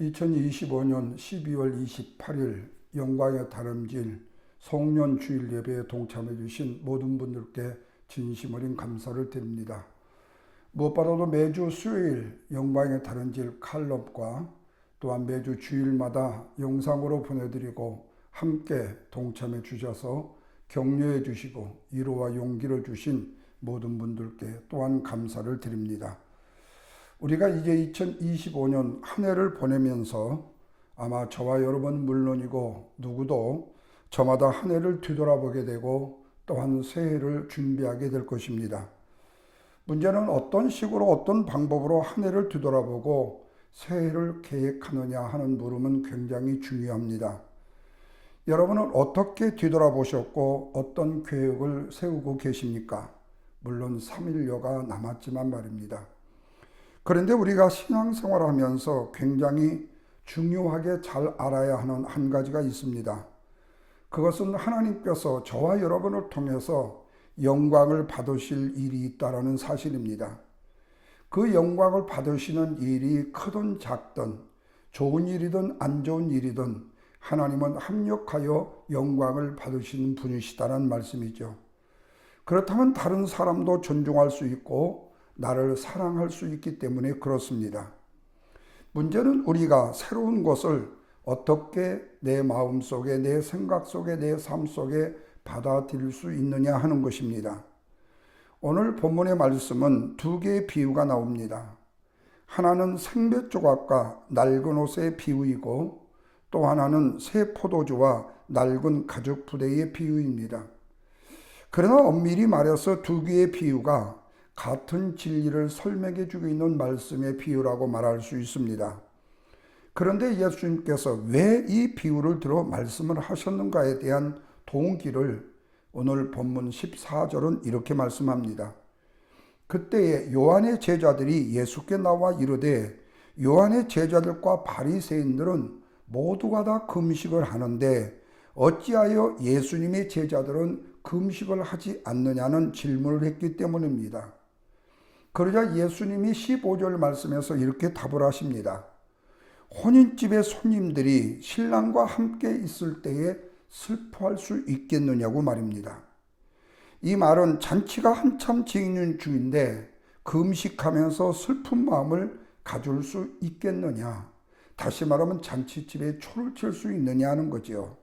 2025년 12월 28일 영광의 다름질 송년 주일 예배에 동참해 주신 모든 분들께 진심 어린 감사를 드립니다. 무엇보다도 매주 수요일 영광의 다름질 칼럼과 또한 매주 주일마다 영상으로 보내드리고 함께 동참해 주셔서 격려해 주시고 위로와 용기를 주신 모든 분들께 또한 감사를 드립니다. 우리가 이제 2025년 한 해를 보내면서 아마 저와 여러분 물론이고 누구도 저마다 한 해를 뒤돌아보게 되고 또한 새해를 준비하게 될 것입니다. 문제는 어떤 식으로 어떤 방법으로 한 해를 뒤돌아보고 새해를 계획하느냐 하는 물음은 굉장히 중요합니다. 여러분은 어떻게 뒤돌아보셨고 어떤 계획을 세우고 계십니까? 물론 3일여가 남았지만 말입니다. 그런데 우리가 신앙생활을 하면서 굉장히 중요하게 잘 알아야 하는 한 가지가 있습니다. 그것은 하나님께서 저와 여러분을 통해서 영광을 받으실 일이 있다는 사실입니다. 그 영광을 받으시는 일이 크든 작든 좋은 일이든 안 좋은 일이든 하나님은 합력하여 영광을 받으시는 분이시다는 말씀이죠. 그렇다면 다른 사람도 존중할 수 있고 나를 사랑할 수 있기 때문에 그렇습니다. 문제는 우리가 새로운 것을 어떻게 내 마음 속에, 내 생각 속에, 내 삶 속에 받아들일 수 있느냐 하는 것입니다. 오늘 본문의 말씀은 두 개의 비유가 나옵니다. 하나는 생배 조각과 낡은 옷의 비유이고 또 하나는 새 포도주와 낡은 가죽 부대의 비유입니다. 그러나 엄밀히 말해서 두 개의 비유가 같은 진리를 설명해 주고 있는 말씀의 비유라고 말할 수 있습니다. 그런데 예수님께서 왜 이 비유를 들어 말씀을 하셨는가에 대한 동기를 오늘 본문 14절은 이렇게 말씀합니다. 그때에 요한의 제자들이 예수께 나와 이르되 요한의 제자들과 바리새인들은 모두가 다 금식을 하는데 어찌하여 예수님의 제자들은 금식을 하지 않느냐는 질문을 했기 때문입니다. 그러자 예수님이 15절 말씀에서 이렇게 답을 하십니다. 혼인집의 손님들이 신랑과 함께 있을 때에 슬퍼할 수 있겠느냐고 말입니다. 이 말은 잔치가 한참 진행 중인데 금식하면서 슬픈 마음을 가질 수 있겠느냐, 다시 말하면 잔치집에 초를 칠 수 있느냐 하는 거죠.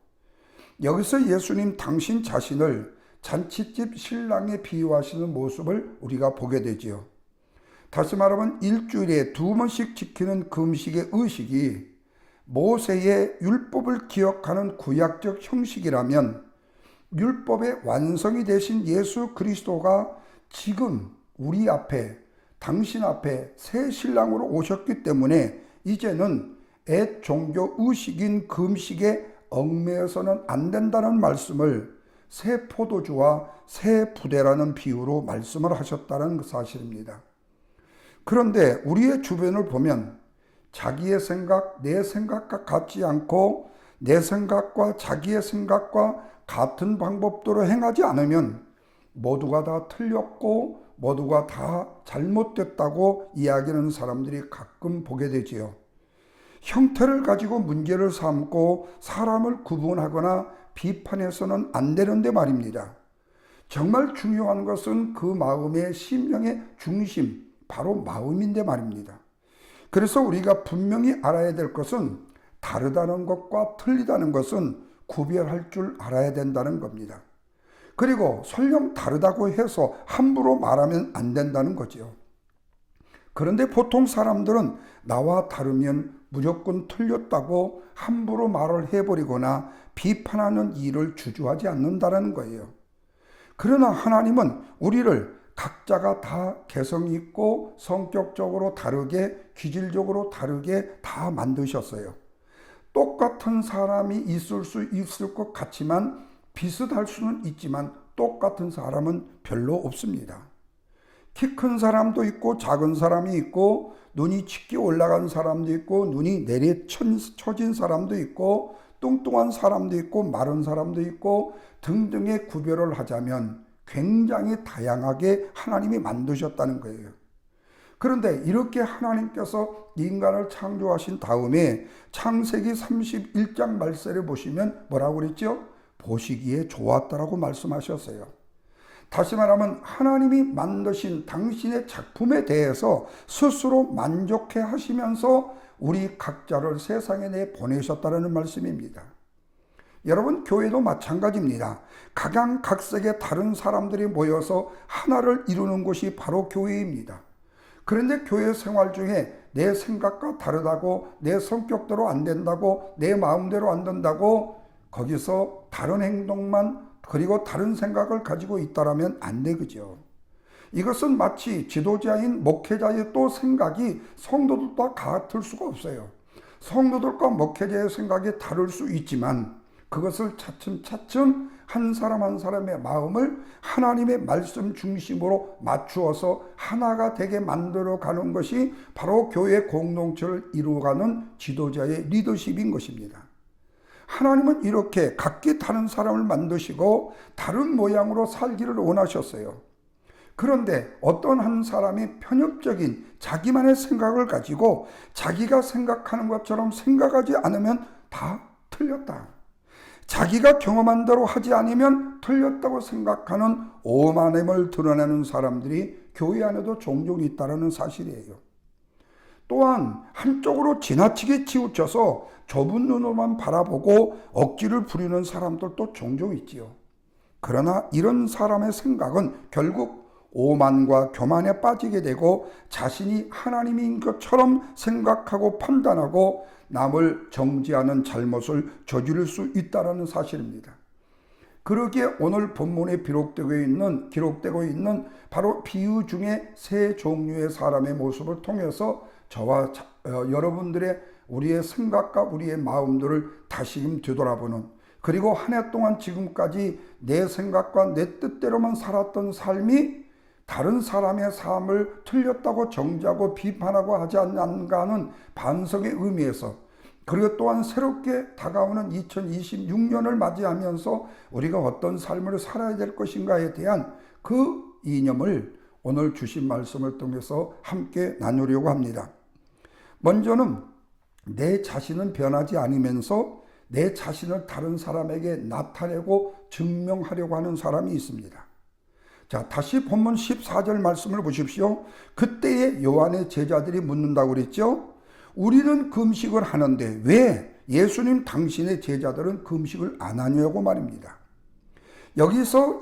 여기서 예수님 당신 자신을 잔치집 신랑에 비유하시는 모습을 우리가 보게 되지요. 다시 말하면 일주일에 2번씩 지키는 금식의 의식이 모세의 율법을 기억하는 구약적 형식이라면 율법의 완성이 되신 예수 그리스도가 지금 우리 앞에, 당신 앞에 새 신랑으로 오셨기 때문에 이제는 옛 종교 의식인 금식에 얽매여서는 안 된다는 말씀을 새 포도주와 새 부대라는 비유로 말씀을 하셨다는 사실입니다. 그런데 우리의 주변을 보면 자기의 생각, 내 생각과 같지 않고 내 생각과 자기의 생각과 같은 방법대로 행하지 않으면 모두가 다 틀렸고 모두가 다 잘못됐다고 이야기하는 사람들이 가끔 보게 되지요. 형태를 가지고 문제를 삼고 사람을 구분하거나 비판해서는 안 되는데 말입니다. 정말 중요한 것은 그 마음의 심령의 중심, 바로 마음인데 말입니다. 그래서 우리가 분명히 알아야 될 것은 다르다는 것과 틀리다는 것은 구별할 줄 알아야 된다는 겁니다. 그리고 설령 다르다고 해서 함부로 말하면 안 된다는 거죠. 그런데 보통 사람들은 나와 다르면 무조건 틀렸다고 함부로 말을 해버리거나 비판하는 일을 주저하지 않는다는 거예요. 그러나 하나님은 우리를 각자가 다 개성이 있고 성격적으로 다르게, 기질적으로 다르게 다 만드셨어요. 똑같은 사람이 있을 수 있을 것 같지만 비슷할 수는 있지만 똑같은 사람은 별로 없습니다. 키 큰 사람도 있고 작은 사람이 있고 눈이 짙게 올라간 사람도 있고 눈이 내리쳐진 사람도 있고 뚱뚱한 사람도 있고 마른 사람도 있고 등등의 구별을 하자면 굉장히 다양하게 하나님이 만드셨다는 거예요. 그런데 이렇게 하나님께서 인간을 창조하신 다음에 창세기 31장 말씀을 보시면 뭐라고 그랬죠? 보시기에 좋았다라고 말씀하셨어요. 다시 말하면 하나님이 만드신 당신의 작품에 대해서 스스로 만족해 하시면서 우리 각자를 세상에 내보내셨다는 말씀입니다. 여러분, 교회도 마찬가지입니다. 각양각색의 다른 사람들이 모여서 하나를 이루는 곳이 바로 교회입니다. 그런데 교회 생활 중에 내 생각과 다르다고, 내 성격대로 안 된다고, 내 마음대로 안 된다고 거기서 다른 행동만 그리고 다른 생각을 가지고 있다라면 안 되죠. 이것은 마치 지도자인 목회자의 또 생각이 성도들과 같을 수가 없어요. 성도들과 목회자의 생각이 다를 수 있지만 그것을 차츰차츰 한 사람 한 사람의 마음을 하나님의 말씀 중심으로 맞추어서 하나가 되게 만들어가는 것이 바로 교회 공동체를 이루어가는 지도자의 리더십인 것입니다. 하나님은 이렇게 각기 다른 사람을 만드시고 다른 모양으로 살기를 원하셨어요. 그런데 어떤 한 사람이 편협적인 자기만의 생각을 가지고 자기가 생각하는 것처럼 생각하지 않으면 다 틀렸다. 자기가 경험한 대로 하지 않으면 틀렸다고 생각하는 오만함을 드러내는 사람들이 교회 안에도 종종 있다는 사실이에요. 또한 한쪽으로 지나치게 치우쳐서 좁은 눈으로만 바라보고 억지를 부리는 사람들도 종종 있지요. 그러나 이런 사람의 생각은 결국 오만과 교만에 빠지게 되고 자신이 하나님인 것처럼 생각하고 판단하고 남을 정죄하는 잘못을 저지를 수 있다는 사실입니다. 그러기에 오늘 본문에 기록되고 있는 바로 비유 중에 세 종류의 사람의 모습을 통해서 저와 여러분들의 우리의 생각과 우리의 마음들을 다시금 되돌아보는, 그리고 한 해 동안 지금까지 내 생각과 내 뜻대로만 살았던 삶이 다른 사람의 삶을 틀렸다고 정죄하고 비판하고 하지 않는가 하는 반성의 의미에서, 그리고 또한 새롭게 다가오는 2026년을 맞이하면서 우리가 어떤 삶을 살아야 될 것인가에 대한 그 이념을 오늘 주신 말씀을 통해서 함께 나누려고 합니다. 먼저는 내 자신은 변하지 않으면서 내 자신을 다른 사람에게 나타내고 증명하려고 하는 사람이 있습니다. 자, 다시 본문 14절 말씀을 보십시오. 그때에 요한의 제자들이 묻는다고 그랬죠. 우리는 금식을 하는데 왜 예수님 당신의 제자들은 금식을 안 하냐고 말입니다. 여기서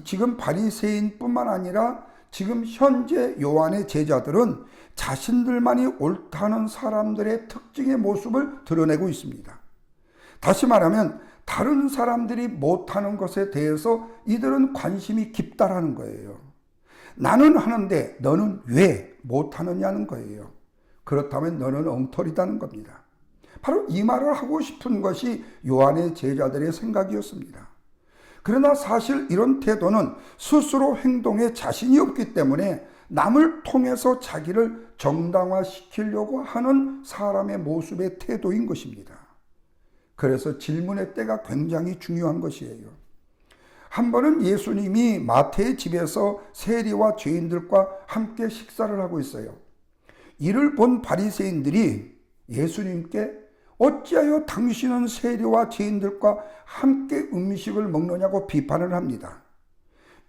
지금 바리새인뿐만 아니라 지금 현재 요한의 제자들은 자신들만이 옳다는 사람들의 특징의 모습을 드러내고 있습니다. 다시 말하면 다른 사람들이 못하는 것에 대해서 이들은 관심이 깊다라는 거예요. 나는 하는데 너는 왜 못하느냐는 거예요. 그렇다면 너는 엉터리다는 겁니다. 바로 이 말을 하고 싶은 것이 요한의 제자들의 생각이었습니다. 그러나 사실 이런 태도는 스스로 행동에 자신이 없기 때문에 남을 통해서 자기를 정당화시키려고 하는 사람의 모습의 태도인 것입니다. 그래서 질문의 때가 굉장히 중요한 것이에요. 한 번은 예수님이 마태의 집에서 세리와 죄인들과 함께 식사를 하고 있어요. 이를 본 바리새인들이 예수님께 어찌하여 당신은 세리와 죄인들과 함께 음식을 먹느냐고 비판을 합니다.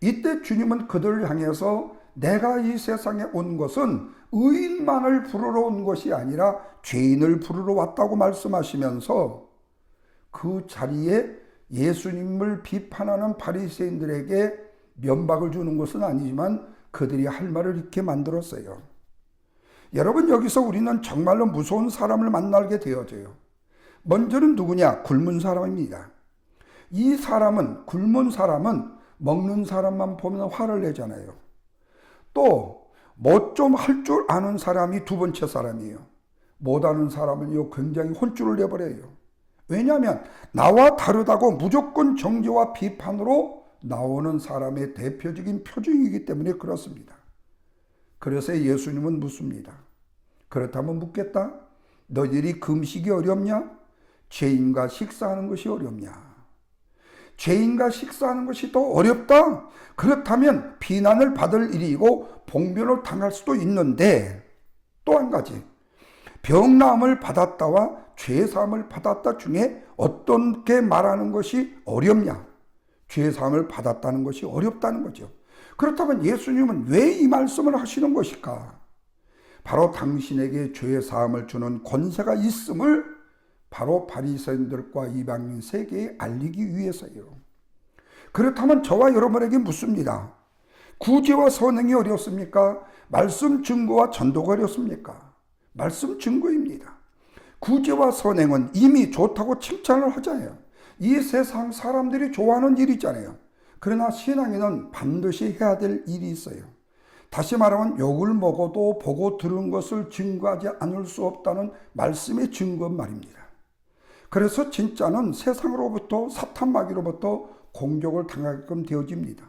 이때 주님은 그들을 향해서 내가 이 세상에 온 것은 의인만을 부르러 온 것이 아니라 죄인을 부르러 왔다고 말씀하시면서 그 자리에 예수님을 비판하는 바리새인들에게 면박을 주는 것은 아니지만 그들이 할 말을 이렇게 만들었어요. 여러분, 여기서 우리는 정말로 무서운 사람을 만나게 되어져요. 먼저는 누구냐? 굶은 사람입니다. 이 사람은, 굶은 사람은 먹는 사람만 보면 화를 내잖아요. 또 뭐 좀 할 줄 아는 사람이 두 번째 사람이에요. 못하는 사람은요 굉장히 혼쭐을 내버려요. 왜냐하면 나와 다르다고 무조건 정죄와 비판으로 나오는 사람의 대표적인 표징이기 때문에 그렇습니다. 그래서 예수님은 묻습니다. 그렇다면 묻겠다. 너희들이 금식이 어렵냐? 죄인과 식사하는 것이 어렵냐? 죄인과 식사하는 것이 더 어렵다. 그렇다면 비난을 받을 일이고 봉변을 당할 수도 있는데, 또 한 가지, 병나음을 받았다와 죄사함을 받았다 중에 어떻게 말하는 것이 어렵냐? 죄사함을 받았다는 것이 어렵다는 거죠. 그렇다면 예수님은 왜 이 말씀을 하시는 것일까? 바로 당신에게 죄사함을 주는 권세가 있음을 바로 바리새인들과 이방인 세계에 알리기 위해서요. 그렇다면 저와 여러분에게 묻습니다. 구제와 선행이 어렵습니까? 말씀 증거와 전도가 어렵습니까? 말씀 증거입니다. 구제와 선행은 이미 좋다고 칭찬을 하잖아요. 이 세상 사람들이 좋아하는 일이잖아요. 그러나 신앙에는 반드시 해야 될 일이 있어요. 다시 말하면 욕을 먹어도 보고 들은 것을 증거하지 않을 수 없다는 말씀의 증거 말입니다. 그래서 진짜는 세상으로부터 사탄 마귀로부터 공격을 당하게끔 되어집니다.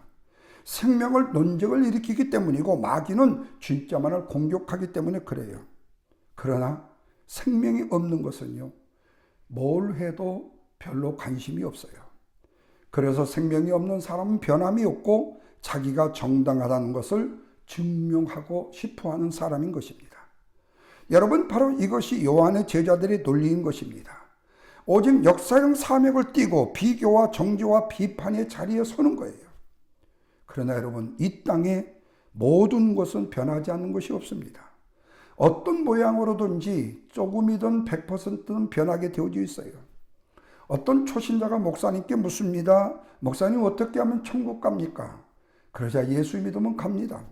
생명을 논쟁을 일으키기 때문이고 마귀는 진짜만을 공격하기 때문에 그래요. 그러나 생명이 없는 것은요, 뭘 해도 별로 관심이 없어요. 그래서 생명이 없는 사람은 변함이 없고 자기가 정당하다는 것을 증명하고 싶어하는 사람인 것입니다. 여러분, 바로 이것이 요한의 제자들의 논리인 것입니다. 오직 역사형 사명을 띠고 비교와 정죄와 비판의 자리에 서는 거예요. 그러나 여러분, 이 땅에 모든 것은 변하지 않는 것이 없습니다. 어떤 모양으로든지 조금이든 100%는 변하게 되어져 있어요. 어떤 초신자가 목사님께 묻습니다. 목사님, 어떻게 하면 천국 갑니까? 그러자 예수 믿으면 갑니다.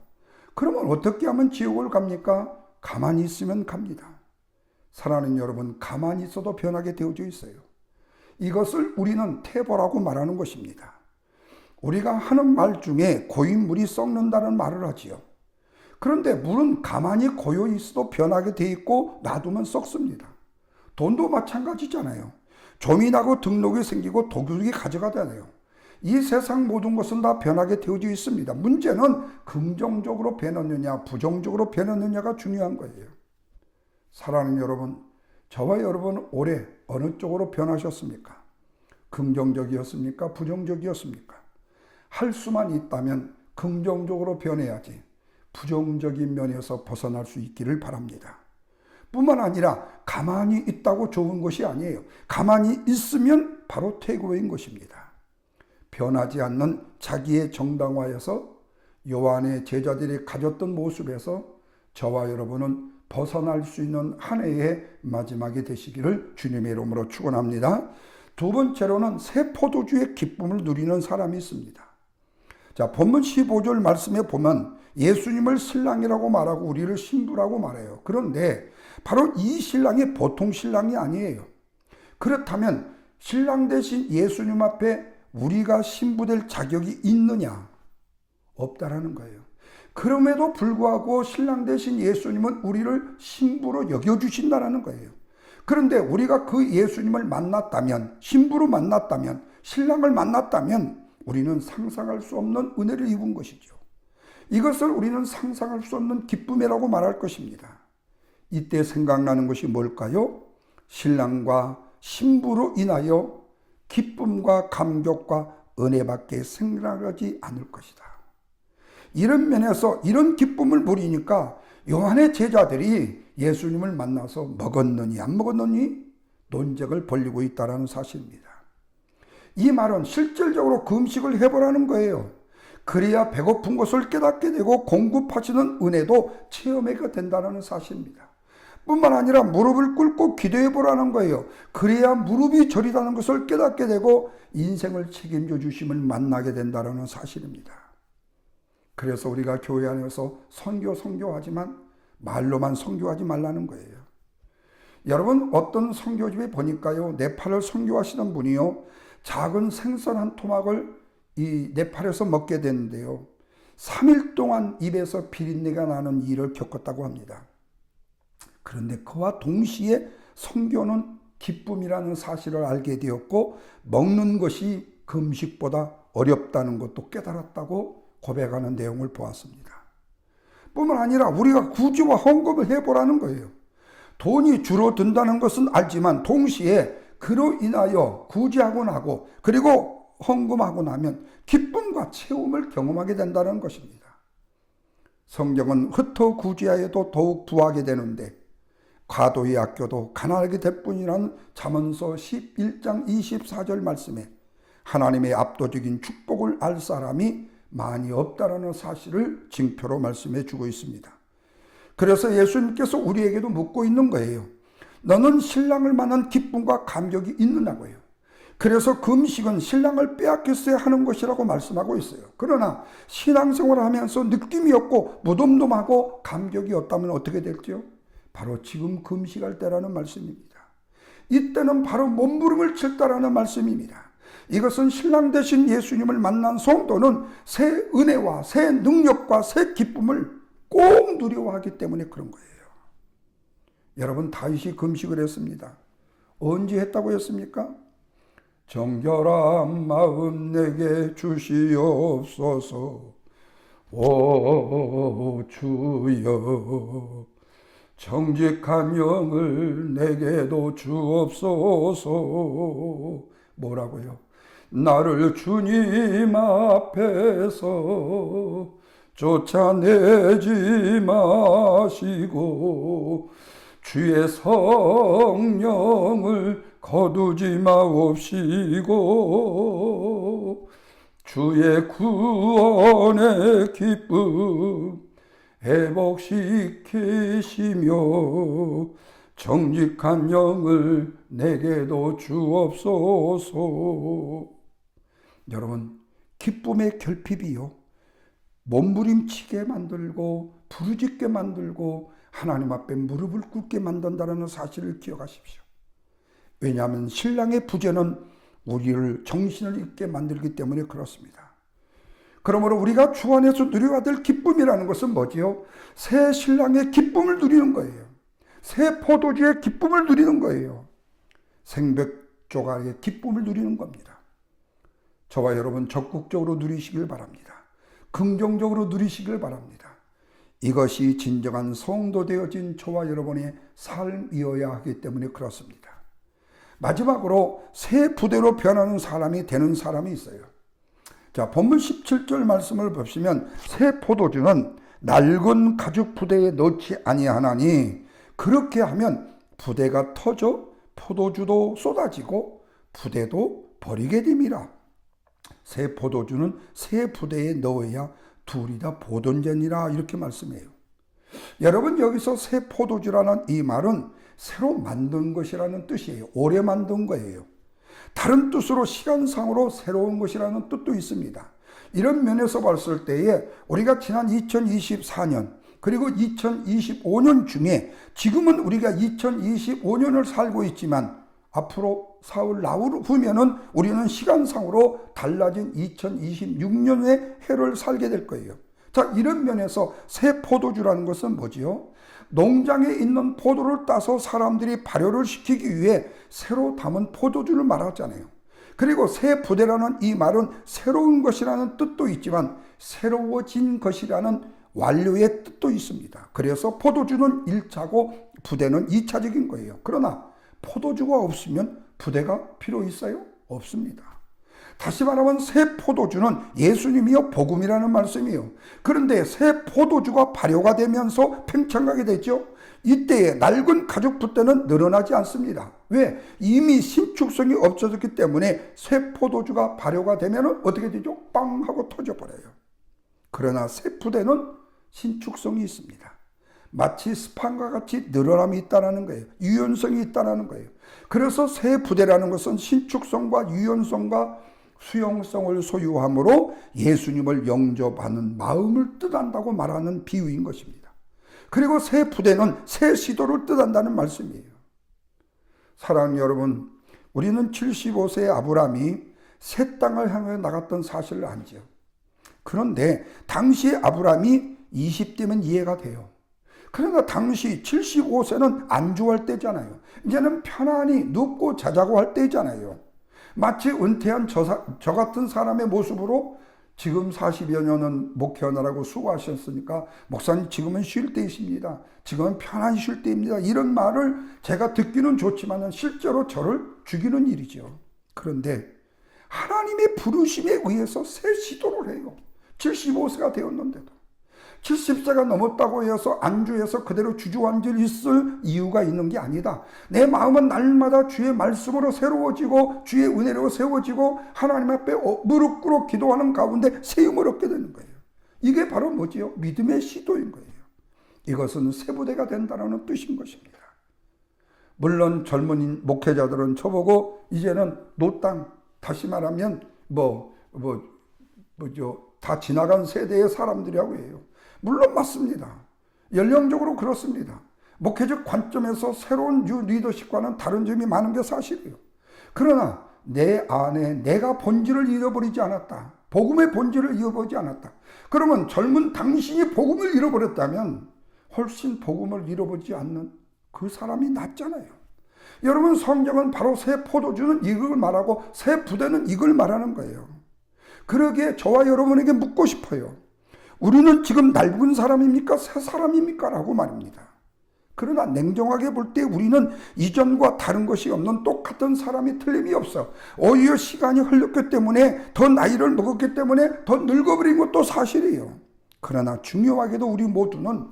그러면 어떻게 하면 지옥을 갑니까? 가만히 있으면 갑니다. 사랑하는 여러분, 가만히 있어도 변하게 되어져 있어요. 이것을 우리는 태보라고 말하는 것입니다. 우리가 하는 말 중에 고인 물이 썩는다는 말을 하지요. 그런데 물은 가만히 고여 있어도 변하게 돼 있고 놔두면 썩습니다. 돈도 마찬가지잖아요. 좀이 나고 등록이 생기고 도둑이 가져가잖아요. 이 세상 모든 것은 다 변하게 되어져 있습니다. 문제는 긍정적으로 변했느냐 부정적으로 변했느냐가 중요한 거예요. 사랑하는 여러분, 저와 여러분 올해 어느 쪽으로 변하셨습니까? 긍정적이었습니까? 부정적이었습니까? 할 수만 있다면 긍정적으로 변해야지 부정적인 면에서 벗어날 수 있기를 바랍니다. 뿐만 아니라 가만히 있다고 좋은 것이 아니에요. 가만히 있으면 바로 퇴고인 것입니다. 변하지 않는 자기의 정당화에서 요한의 제자들이 가졌던 모습에서 저와 여러분은 벗어날 수 있는 한 해의 마지막이 되시기를 주님의 이름으로 축원합니다. 두 번째로는 새 포도주의 기쁨을 누리는 사람이 있습니다. 자, 본문 15절 말씀에 보면 예수님을 신랑이라고 말하고 우리를 신부라고 말해요. 그런데 바로 이 신랑이 보통 신랑이 아니에요. 그렇다면 신랑 대신 예수님 앞에 우리가 신부될 자격이 있느냐? 없다라는 거예요. 그럼에도 불구하고 신랑 대신 예수님은 우리를 신부로 여겨주신다라는 거예요. 그런데 우리가 그 예수님을 만났다면, 신부로 만났다면, 신랑을 만났다면 우리는 상상할 수 없는 은혜를 입은 것이죠. 이것을 우리는 상상할 수 없는 기쁨이라고 말할 것입니다. 이때 생각나는 것이 뭘까요? 신랑과 신부로 인하여 기쁨과 감격과 은혜밖에 생각하지 않을 것이다. 이런 면에서 이런 기쁨을 누리니까 요한의 제자들이 예수님을 만나서 먹었느니 안 먹었느니 논쟁을 벌이고 있다는 사실입니다. 이 말은 실질적으로 금식을 해보라는 거예요. 그래야 배고픈 것을 깨닫게 되고 공급하시는 은혜도 체험하게 된다는 사실입니다. 뿐만 아니라 무릎을 꿇고 기도해 보라는 거예요. 그래야 무릎이 저리다는 것을 깨닫게 되고 인생을 책임져 주심을 만나게 된다는 사실입니다. 그래서 우리가 교회 안에서 선교하지만 말로만 선교하지 말라는 거예요. 여러분, 어떤 선교집에 보니까요, 네팔을 선교하시는 분이요, 작은 생선 한 토막을 이 네팔에서 먹게 되는데요, 3일 동안 입에서 비린내가 나는 일을 겪었다고 합니다. 그런데 그와 동시에 선교는 기쁨이라는 사실을 알게 되었고 먹는 것이 금식보다 어렵다는 것도 깨달았다고 고백하는 내용을 보았습니다. 뿐만 아니라 우리가 구제와 헌금을 해보라는 거예요. 돈이 줄어든다는 것은 알지만 동시에 그로 인하여 구제하고 나고 그리고 헌금하고 나면 기쁨과 채움을 경험하게 된다는 것입니다. 성경은 흩어구지하여도 더욱 부하게 되는데 과도히 아껴도 가난하게 될 뿐이라는 잠언서 11장 24절 말씀에 하나님의 압도적인 축복을 알 사람이 많이 없다라는 사실을 징표로 말씀해 주고 있습니다. 그래서 예수님께서 우리에게도 묻고 있는 거예요. 너는 신랑을 만난 기쁨과 감격이 있느냐고요. 그래서 금식은 신랑을 빼앗겼어야 하는 것이라고 말씀하고 있어요. 그러나 신앙생활을 하면서 느낌이 없고 무덤덤하고 감격이 없다면 어떻게 될지요? 바로 지금 금식할 때라는 말씀입니다. 이때는 바로 몸부림을 칠 때라는 말씀입니다. 이것은 신랑 되신 예수님을 만난 성도는 새 은혜와 새 능력과 새 기쁨을 꼭 누려하기 때문에 그런 거예요. 여러분, 다윗이 금식을 했습니다. 언제 했다고 했습니까? 정결한 마음 내게 주시옵소서. 오 주여, 정직한 영을 내게도 주옵소서. 뭐라고요? 나를 주님 앞에서 쫓아내지 마시고 주의 성령을 거두지 마옵시고 주의 구원의 기쁨 회복시키시며 정직한 영을 내게도 주옵소서. 여러분, 기쁨의 결핍이요, 몸부림치게 만들고 부르짖게 만들고 하나님 앞에 무릎을 꿇게 만든다는 사실을 기억하십시오. 왜냐하면 신랑의 부재는 우리를 정신을 잃게 만들기 때문에 그렇습니다. 그러므로 우리가 주 안에서 누려야 될 기쁨이라는 것은 뭐지요? 새 신랑의 기쁨을 누리는 거예요. 새 포도주의 기쁨을 누리는 거예요. 생백조각의 기쁨을 누리는 겁니다. 저와 여러분 적극적으로 누리시길 바랍니다. 긍정적으로 누리시길 바랍니다. 이것이 진정한 성도 되어진 저와 여러분의 삶이어야 하기 때문에 그렇습니다. 마지막으로 새 부대로 변하는 사람이 되는 사람이 있어요. 자, 본문 17절 말씀을 보시면 새 포도주는 낡은 가죽 부대에 넣지 아니하나니 그렇게 하면 부대가 터져 포도주도 쏟아지고 부대도 버리게 됨이라. 새 포도주는 새 부대에 넣어야 둘이 다 보존제니라, 이렇게 말씀해요. 여러분, 여기서 새 포도주라는 이 말은 새로 만든 것이라는 뜻이에요. 오래 만든 거예요. 다른 뜻으로 시간상으로 새로운 것이라는 뜻도 있습니다. 이런 면에서 봤을 때에 우리가 지난 2024년 그리고 2025년 중에 지금은 우리가 2025년을 살고 있지만 앞으로 사흘 나흘 후면은 우리는 시간상으로 달라진 2026년의 해를 살게 될 거예요. 자, 이런 면에서 새 포도주라는 것은 뭐지요? 농장에 있는 포도를 따서 사람들이 발효를 시키기 위해 새로 담은 포도주를 말하잖아요. 그리고 새 부대라는 이 말은 새로운 것이라는 뜻도 있지만 새로워진 것이라는 완료의 뜻도 있습니다. 그래서 포도주는 1차고 부대는 2차적인 거예요. 그러나 포도주가 없으면 부대가 필요 있어요? 없습니다. 다시 말하면 새 포도주는 예수님이요 복음이라는 말씀이에요. 그런데 새 포도주가 발효가 되면서 팽창하게 되죠. 이때에 낡은 가죽 부대는 늘어나지 않습니다. 왜? 이미 신축성이 없어졌기 때문에 새 포도주가 발효가 되면 어떻게 되죠? 빵 하고 터져버려요. 그러나 새 부대는 신축성이 있습니다. 마치 스판과 같이 늘어남이 있다는 거예요. 유연성이 있다는 거예요. 그래서 새 부대라는 것은 신축성과 유연성과 수용성을 소유함으로 예수님을 영접하는 마음을 뜻한다고 말하는 비유인 것입니다. 그리고 새 부대는 새 시도를 뜻한다는 말씀이에요. 사랑하는 여러분, 우리는 75세의 아브라함이 새 땅을 향해 나갔던 사실을 알죠. 그런데 당시에 아브라함이 20대면 이해가 돼요. 그러나 당시 75세는 안주할 때잖아요. 이제는 편안히 눕고 자자고 할 때잖아요. 마치 은퇴한 저 같은 사람의 모습으로 지금 40여 년은 목회하느라고 수고하셨으니까 목사님 지금은 쉴 때이십니다. 지금은 편안히 쉴 때입니다. 이런 말을 제가 듣기는 좋지만 실제로 저를 죽이는 일이죠. 그런데 하나님의 부르심에 의해서 새 시도를 해요. 75세가 되었는데도. 70세가 넘었다고 해서 안주해서 그대로 주저앉을 있을 이유가 있는 게 아니다. 내 마음은 날마다 주의 말씀으로 새로워지고 주의 은혜로 세워지고 하나님 앞에 무릎 꿇어 기도하는 가운데 세움을 얻게 되는 거예요. 이게 바로 뭐지요? 믿음의 시도인 거예요. 이것은 새 부대가 된다는 뜻인 것입니다. 물론 젊은 목회자들은 저보고 이제는 노땅, 다시 말하면 다 지나간 세대의 사람들이라고 해요. 물론 맞습니다. 연령적으로 그렇습니다. 목회적 관점에서 새로운 뉴 리더십과는 다른 점이 많은 게 사실이에요. 그러나 내 안에 내가 본질을 잃어버리지 않았다. 복음의 본질을 잃어버리지 않았다. 그러면 젊은 당신이 복음을 잃어버렸다면 훨씬 복음을 잃어버리지 않는 그 사람이 낫잖아요. 여러분, 성경은 바로 새 포도주는 이걸 말하고 새 부대는 이걸 말하는 거예요. 그러기에 저와 여러분에게 묻고 싶어요. 우리는 지금 낡은 사람입니까? 새 사람입니까? 라고 말입니다. 그러나 냉정하게 볼 때 우리는 이전과 다른 것이 없는 똑같은 사람이 틀림이 없어. 오히려 시간이 흘렀기 때문에, 더 나이를 먹었기 때문에 더 늙어버린 것도 사실이에요. 그러나 중요하게도 우리 모두는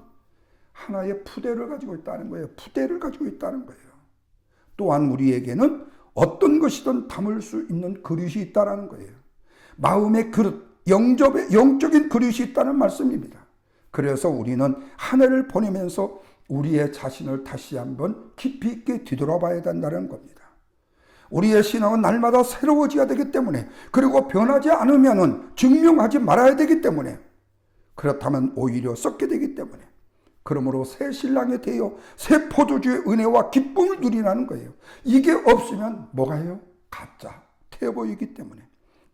하나의 푸대를 가지고 있다는 거예요. 푸대를 가지고 있다는 거예요. 또한 우리에게는 어떤 것이든 담을 수 있는 그릇이 있다는 거예요. 마음의 그릇, 영적인 그릇이 있다는 말씀입니다. 그래서 우리는 한 해를 보내면서 우리의 자신을 다시 한번 깊이 있게 뒤돌아봐야 된다는 겁니다. 우리의 신앙은 날마다 새로워져야 되기 때문에, 그리고 변하지 않으면 증명하지 말아야 되기 때문에, 그렇다면 오히려 썩게 되기 때문에, 그러므로 새 신랑에 대여 새 포도주의 은혜와 기쁨을 누리라는 거예요. 이게 없으면 뭐가 해요? 가짜, 태보이기 때문에.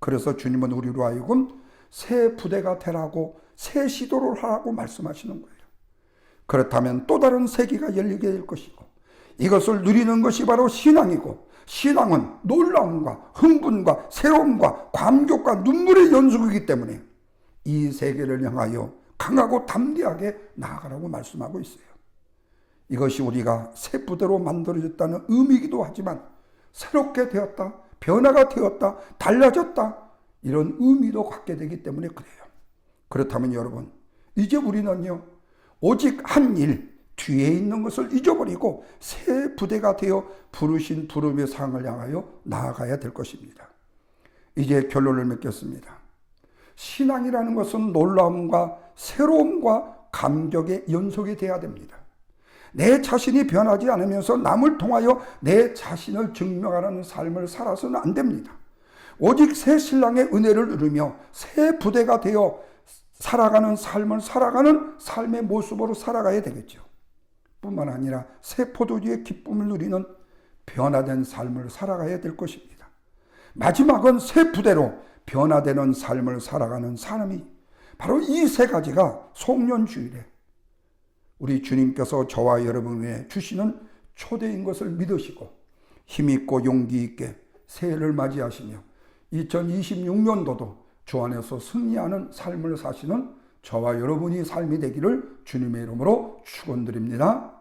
그래서 주님은 우리로 하여금 새 부대가 되라고, 새 시도를 하라고 말씀하시는 거예요. 그렇다면 또 다른 세계가 열리게 될 것이고, 이것을 누리는 것이 바로 신앙이고, 신앙은 놀라움과 흥분과 새로움과 감격과 눈물의 연속이기 때문에 이 세계를 향하여 강하고 담대하게 나아가라고 말씀하고 있어요. 이것이 우리가 새 부대로 만들어졌다는 의미이기도 하지만, 새롭게 되었다, 변화가 되었다, 달라졌다, 이런 의미도 갖게 되기 때문에 그래요. 그렇다면 여러분, 이제 우리는요, 오직 한 일, 뒤에 있는 것을 잊어버리고 새 부대가 되어 부르신 부름의 상을 향하여 나아가야 될 것입니다. 이제 결론을 맺겠습니다. 신앙이라는 것은 놀라움과 새로움과 감격의 연속이 되어야 됩니다. 내 자신이 변하지 않으면서 남을 통하여 내 자신을 증명하는 삶을 살아서는 안 됩니다. 오직 새 신랑의 은혜를 누리며 새 부대가 되어 살아가는 삶을 살아가는 삶의 모습으로 살아가야 되겠죠. 뿐만 아니라 새 포도주의 기쁨을 누리는 변화된 삶을 살아가야 될 것입니다. 마지막은 새 부대로 변화되는 삶을 살아가는 사람이 바로 이 세 가지가 송년주일에 우리 주님께서 저와 여러분에게 주시는 초대인 것을 믿으시고 힘있고 용기 있게 새해를 맞이하시며 2026년도도 주 안에서 승리하는 삶을 사시는 저와 여러분이 삶이 되기를 주님의 이름으로 축원드립니다.